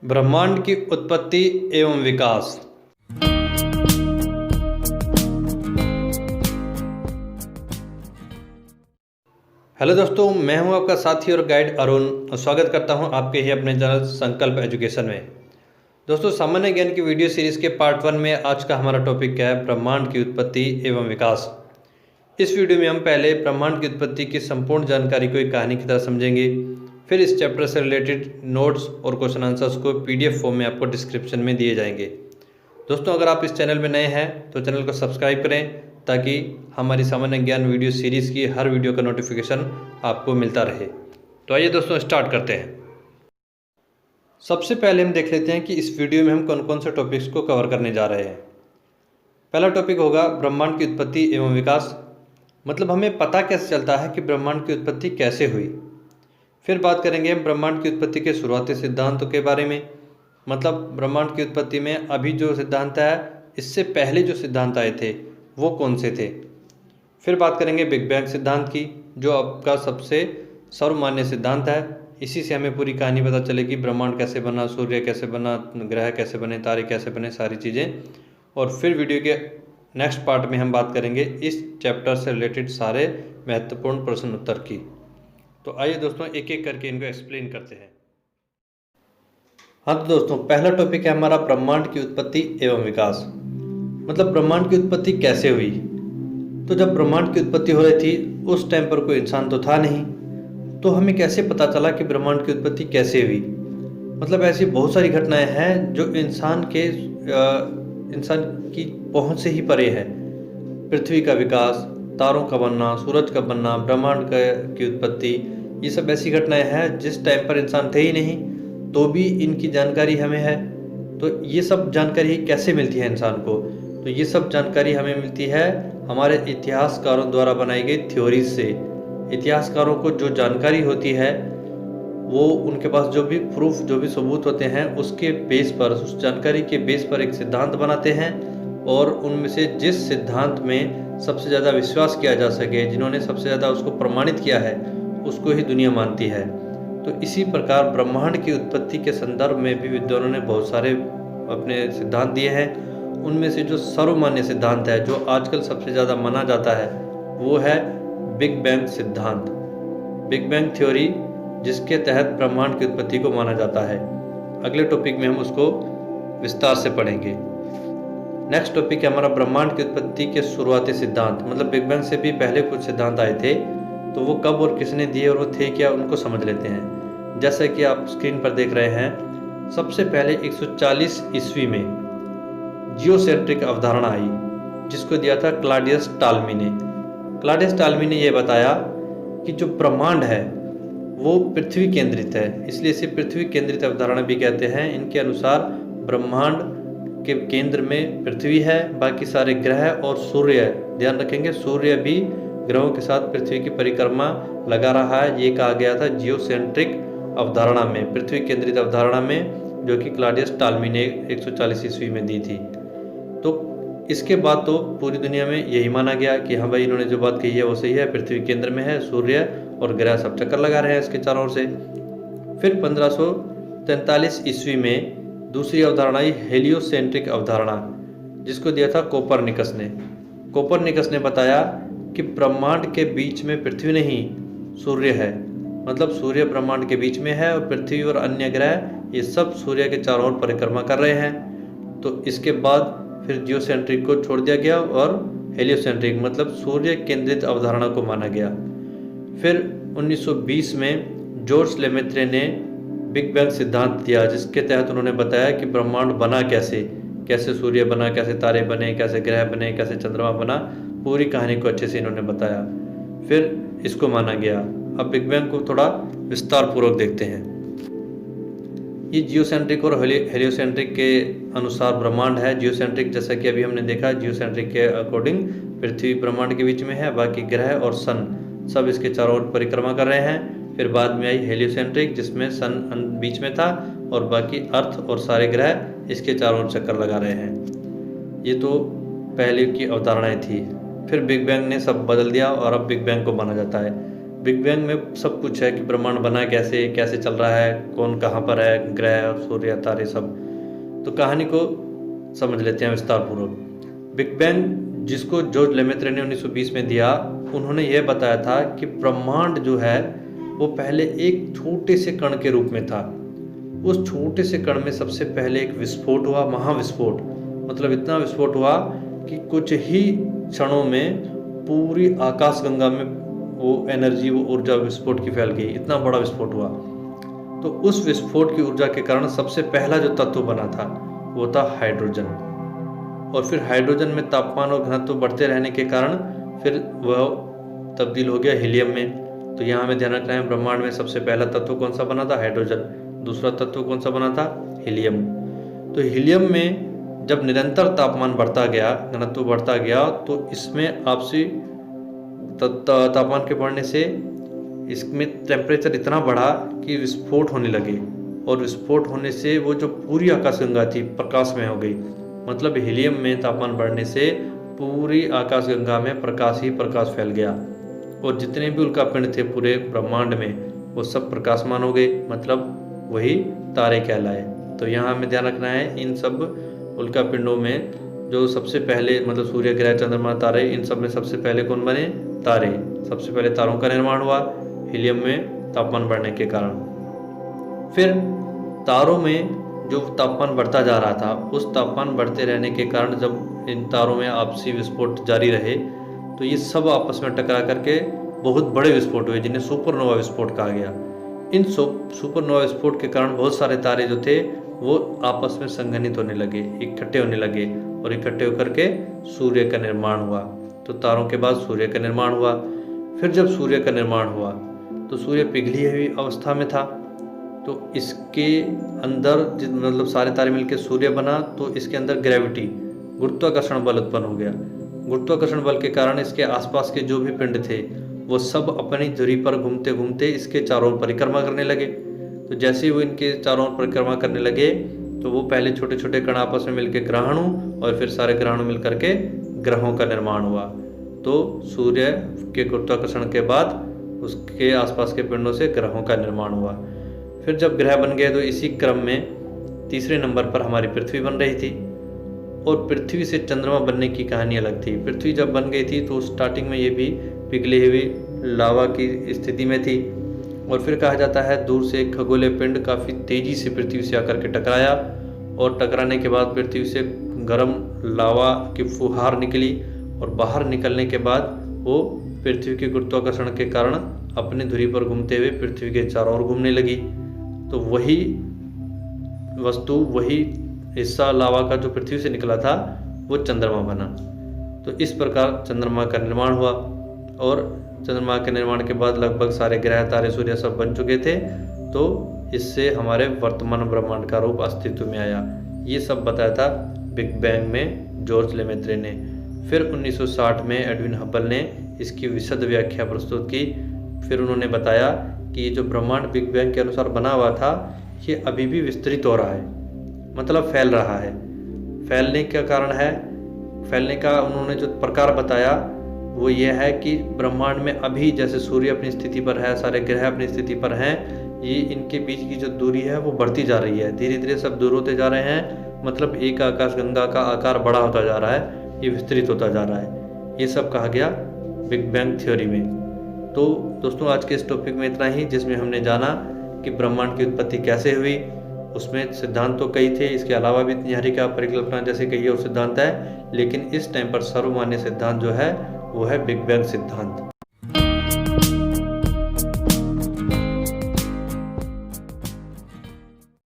ब्रह्मांड की उत्पत्ति एवं विकास। हेलो दोस्तों, मैं हूं आपका साथी और गाइड अरुण और स्वागत करता हूं आपके ही अपने चैनल संकल्प एजुकेशन में। दोस्तों, सामान्य ज्ञान की वीडियो सीरीज़ के पार्ट 1 में आज का हमारा टॉपिक क्या है? ब्रह्मांड की उत्पत्ति एवं विकास। इस वीडियो में हम पहले ब्रह्मांड की उत्पत्ति की संपूर्ण जानकारी को एक कहानी की तरह समझेंगे। फिर इस चैप्टर से रिलेटेड नोट्स और क्वेश्चन आंसर्स को PDF फॉर्म में आपको डिस्क्रिप्शन में दिए जाएंगे। दोस्तों, अगर आप इस चैनल में नए हैं तो चैनल को सब्सक्राइब करें ताकि हमारी सामान्य ज्ञान वीडियो सीरीज़ की हर वीडियो का नोटिफिकेशन आपको मिलता रहे। तो आइए दोस्तों, स्टार्ट करते हैं। सबसे पहले हम देख लेते हैं कि इस वीडियो में हम कौन कौन से टॉपिक्स को कवर करने जा रहे हैं। पहला टॉपिक होगा ब्रह्मांड की उत्पत्ति एवं विकास, मतलब हमें पता कैसे चलता है कि ब्रह्मांड की उत्पत्ति कैसे हुई। फिर बात करेंगे हम ब्रह्मांड की उत्पत्ति के शुरुआती सिद्धांतों के बारे में, मतलब ब्रह्मांड की उत्पत्ति में अभी जो सिद्धांत है इससे पहले जो सिद्धांत आए थे वो कौन से थे। फिर बात करेंगे बिग बैंग सिद्धांत की, जो आपका सबसे सर्वमान्य सिद्धांत है। इसी से हमें पूरी कहानी पता चलेगी, ब्रह्मांड कैसे बना, सूर्य कैसे बना, ग्रह कैसे बने, तारे कैसे बने, सारी चीज़ें। और फिर वीडियो के नेक्स्ट पार्ट में हम बात करेंगे इस चैप्टर से रिलेटेड सारे महत्वपूर्ण प्रश्न उत्तर की। तो आइए दोस्तों, एक एक करके इनको एक्सप्लेन करते हैं। हाँ तो दोस्तों, पहला टॉपिक है हमारा ब्रह्मांड की उत्पत्ति एवं विकास, मतलब ब्रह्मांड की उत्पत्ति कैसे हुई। तो जब ब्रह्मांड की उत्पत्ति हो रही थी उस टाइम पर कोई इंसान तो था नहीं, तो हमें कैसे पता चला कि ब्रह्मांड की उत्पत्ति कैसे हुई। मतलब ऐसी बहुत सारी घटनाएं हैं जो इंसान की पहुंच से ही परे है। पृथ्वी का विकास, तारों का बनना, सूरज का बनना, ब्रह्मांड की उत्पत्ति, ये सब ऐसी घटनाएं हैं जिस टाइम पर इंसान थे ही नहीं तो भी इनकी जानकारी हमें है। तो ये सब जानकारी कैसे मिलती है इंसान को? तो ये सब जानकारी हमें मिलती है हमारे इतिहासकारों द्वारा बनाई गई थ्योरीज से। इतिहासकारों को जो जानकारी होती है वो उनके पास जो भी प्रूफ, जो भी सबूत होते हैं उसके बेस पर, उस जानकारी के बेस पर एक सिद्धांत बनाते हैं और उनमें से जिस सिद्धांत में सबसे ज़्यादा विश्वास किया जा सके, जिन्होंने सबसे ज़्यादा उसको प्रमाणित किया है, उसको ही दुनिया मानती है। तो इसी प्रकार ब्रह्मांड की उत्पत्ति के संदर्भ में भी विद्वानों ने बहुत सारे अपने सिद्धांत दिए हैं। उनमें से जो सर्वमान्य सिद्धांत है, जो आजकल सबसे ज़्यादा माना जाता है, वो है बिग बैंग सिद्धांत, बिग बैंग थ्योरी, जिसके तहत ब्रह्मांड की उत्पत्ति को माना जाता है। अगले टॉपिक में हम उसको विस्तार से पढ़ेंगे। नेक्स्ट टॉपिक है हमारा ब्रह्मांड की उत्पत्ति के शुरुआती सिद्धांत, मतलब बिग बैंग से भी पहले कुछ सिद्धांत आए थे, तो वो कब और किसने दिए और वो थे क्या, उनको समझ लेते हैं। जैसे कि आप स्क्रीन पर देख रहे हैं, सबसे पहले 140 ईस्वी में जियोसेंट्रिक अवधारणा आई, जिसको दिया था क्लॉडियस टालमी ने। क्लॉडियस टालमी ने यह बताया कि जो ब्रह्मांड है वो पृथ्वी केंद्रित है, इसलिए इसे पृथ्वी केंद्रित अवधारणा भी कहते हैं। इनके अनुसार ब्रह्मांड के केंद्र में पृथ्वी है, बाकी सारे ग्रह और सूर्य, ध्यान रखेंगे सूर्य भी ग्रहों के साथ पृथ्वी की परिक्रमा लगा रहा है। ये कहा गया था जियोसेंट्रिक अवधारणा में, पृथ्वी केंद्रित अवधारणा में, जो कि क्लॉडियस टालमी ने 140 ईस्वी में दी थी। तो इसके बाद तो पूरी दुनिया में यही माना गया कि हाँ भाई, इन्होंने जो बात कही है वो सही है, पृथ्वी केंद्र में है, सूर्य और ग्रह सब चक्कर लगा रहे हैं इसके चारों ओर से। फिर 1543 ईस्वी में दूसरी अवधारणा आई, हेलियोसेंट्रिक अवधारणा, जिसको दिया था कोपरनिकस ने। कोपरनिकस ने बताया कि ब्रह्मांड के बीच में पृथ्वी नहीं, सूर्य है, मतलब सूर्य ब्रह्मांड के बीच में है और पृथ्वी और अन्य ग्रह ये सब सूर्य के चारों ओर परिक्रमा कर रहे हैं। तो इसके बाद फिर जियोसेंट्रिक को छोड़ दिया गया और हेलियोसेंट्रिक, मतलब सूर्य केंद्रित अवधारणा को माना गया। फिर 1920 में जॉर्ज लेमेत्रे ने बिग बैंग सिद्धांत दिया, जिसके तहत उन्होंने बताया कि ब्रह्मांड बना कैसे, कैसे सूर्य बना, कैसे तारे बने, कैसे ग्रह बने, कैसे चंद्रमा बना, पूरी कहानी को अच्छे से इन्होंने बताया। फिर इसको माना गया। अब बिग बैंग को थोड़ा विस्तार पूर्वक देखते हैं। ये जियोसेंट्रिक और हेलियोसेंट्रिक के अनुसार ब्रह्मांड है। जियोसेंट्रिक जैसा कि अभी हमने देखा, जियोसेंट्रिक के अकॉर्डिंग पृथ्वी ब्रह्मांड के बीच में है, बाकी ग्रह और सन सब इसके चारों ओर परिक्रमा कर रहे हैं। फिर बाद में आई हेलियोसेंट्रिक, जिसमें सन बीच में था और बाकी अर्थ और सारे ग्रह इसके चारों ओर चक्कर लगा रहे हैं। ये तो पहले की अवधारणाएं थी। फिर बिग बैंग ने सब बदल दिया और अब बिग बैंग को माना जाता है। बिग बैंग में सब कुछ है कि ब्रह्मांड बना कैसे, कैसे चल रहा है, कौन कहाँ पर है, ग्रह और सूर्य तारे सब। तो कहानी को समझ लेते हैं विस्तार पूर्वक। बिग बैंग जिसको जॉर्ज लेमेत्रे ने 1920 में दिया, उन्होंने यह बताया था कि ब्रह्मांड जो है वो पहले एक छोटे से कण के रूप में था। उस छोटे से कण में सबसे पहले एक विस्फोट हुआ, महाविस्फोट। मतलब इतना विस्फोट हुआ कि कुछ ही क्षणों में पूरी आकाशगंगा में वो एनर्जी, वो ऊर्जा विस्फोट की फैल गई। इतना बड़ा विस्फोट हुआ। तो उस विस्फोट की ऊर्जा के कारण सबसे पहला जो तत्व बना था वो था हाइड्रोजन। और फिर हाइड्रोजन में तापमान और घनत्व बढ़ते रहने के कारण फिर वह तब्दील हो गया हीलियम में। तो यहाँ हमें ध्यान रखना है, ब्रह्मांड में सबसे पहला तत्व कौन सा बना था? हाइड्रोजन। दूसरा तत्व कौन सा बना था? हीलियम। तो हीलियम में जब निरंतर तापमान बढ़ता गया, घनत्व बढ़ता गया, तो इसमें आपसी तापमान के बढ़ने से इसमें टेम्परेचर इतना बढ़ा कि विस्फोट होने लगे। और विस्फोट होने से वो जो पूरी आकाशगंगा थी प्रकाशमय हो गई। मतलब हीलियम में तापमान बढ़ने से पूरी आकाशगंगा में प्रकाश ही प्रकाश फैल गया। और जितने भी उल्कापिंड थे पूरे ब्रह्मांड में वो सब प्रकाशमान हो गए। मतलब वही तारे कहलाए। तो यहाँ हमें ध्यान रखना है, इन सब उल्कापिंडों में जो सबसे पहले, मतलब सूर्य, ग्रह, चंद्रमा, तारे, इन सब में सबसे पहले कौन बने? तारे। सबसे पहले तारों का निर्माण हुआ हीलियम में तापमान बढ़ने के कारण। फिर तारों में जो तापमान बढ़ता जा रहा था, उस तापमान बढ़ते रहने के कारण जब इन तारों में आपसी विस्फोट जारी रहे तो ये सब आपस में टकरा करके बहुत बड़े विस्फोट हुए, जिन्हें सुपरनोवा विस्फोट कहा गया। इन सुपरनोवा विस्फोट के कारण बहुत सारे तारे जो थे वो आपस में संघनित होने लगे, इकट्ठे होने लगे, और इकट्ठे होकर के सूर्य का निर्माण हुआ। तो तारों के बाद सूर्य का निर्माण हुआ। फिर जब सूर्य का निर्माण हुआ तो सूर्य पिघली हुई अवस्था में था। तो इसके अंदर मतलब सारे तारे मिलकर सूर्य बना, तो इसके अंदर ग्रेविटी, गुरुत्वाकर्षण बल उत्पन्न हो गया। गुरुत्वाकर्षण बल के कारण इसके आसपास के जो भी पिंड थे वो सब अपनी धुरी पर घूमते घूमते इसके चारों ओर परिक्रमा करने लगे। तो जैसे ही वो इनके चारों ओर परिक्रमा करने लगे तो वो पहले छोटे छोटे कण आपस में मिलकर ग्रहाणु, और फिर सारे ग्रहाणु मिलकर के ग्रहों का निर्माण हुआ। तो सूर्य के गुरुत्वाकर्षण के बाद उसके आसपास के पिंडों से ग्रहों का निर्माण हुआ। फिर जब ग्रह बन गए तो इसी क्रम में तीसरे नंबर पर हमारी पृथ्वी बन रही थी। और पृथ्वी से चंद्रमा बनने की कहानी अलग थी। पृथ्वी जब बन गई थी तो स्टार्टिंग में ये भी पिघली हुई लावा की स्थिति में थी। और फिर कहा जाता है दूर से एक खगोलीय पिंड काफ़ी तेज़ी से पृथ्वी से आकर के टकराया, और टकराने के बाद पृथ्वी से गर्म लावा की फुहार निकली, और बाहर निकलने के बाद वो पृथ्वी के गुरुत्वाकर्षण के कारण अपनी धुरी पर घूमते हुए पृथ्वी के चारों ओर घूमने लगी। तो वही वस्तु, वही हिस्सा लावा का जो पृथ्वी से निकला था वो चंद्रमा बना। तो इस प्रकार चंद्रमा का निर्माण हुआ। और चंद्रमा के निर्माण के बाद लगभग सारे ग्रह, तारे, सूर्य सब बन चुके थे। तो इससे हमारे वर्तमान ब्रह्मांड का रूप अस्तित्व में आया। ये सब बताया था बिग बैंग में जॉर्ज लेमेत्रे ने। फिर 1960 में एडविन हबल ने इसकी विशद व्याख्या प्रस्तुत की। फिर उन्होंने बताया कि ये जो ब्रह्मांड बिग बैंग के अनुसार बना हुआ था ये अभी भी विस्तृत हो रहा है, मतलब फैल रहा है। फैलने का कारण है, फैलने का उन्होंने जो प्रकार बताया वो ये है कि ब्रह्मांड में अभी जैसे सूर्य अपनी स्थिति पर है, सारे ग्रह अपनी स्थिति पर हैं, ये इनके बीच की जो दूरी है वो बढ़ती जा रही है। धीरे धीरे सब दूर होते जा रहे हैं। मतलब एक आकाशगंगा का आकार बड़ा होता जा रहा है, ये विस्तृत होता जा रहा है। ये सब कहा गया बिग बैंग थ्योरी में। तो दोस्तों आज के इस टॉपिक में इतना ही, जिसमें हमने जाना कि ब्रह्मांड की उत्पत्ति कैसे हुई। उसमें सिद्धांत तो कई थे, इसके अलावा भी निहारिका, परिकल्पना जैसे कई और सिद्धांत है, लेकिन इस टाइम पर सर्वमान्य सिद्धांत जो है वो है बिग बैंग सिद्धांत।